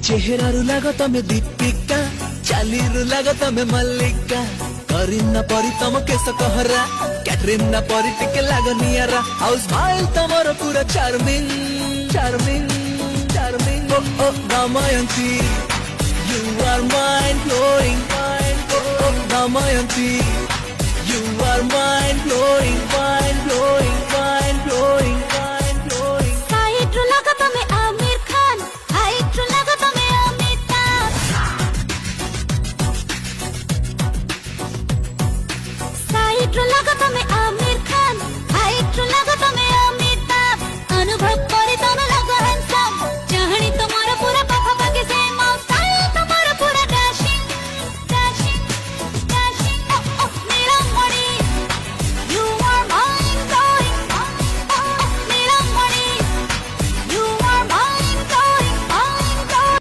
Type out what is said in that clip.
चेहरारू लागो तमे दीपिका चालीरू लागो तमे मल्लिका करीना परी तम केस कहरा कैटरीना परी टिके लागो नियारा आउ स्माइल तमरो पूरा चार्मिंग चार्मिंग चार्मिंग ओ ओ Damayanti you are mind blowing oh oh damayanti you are mind blowing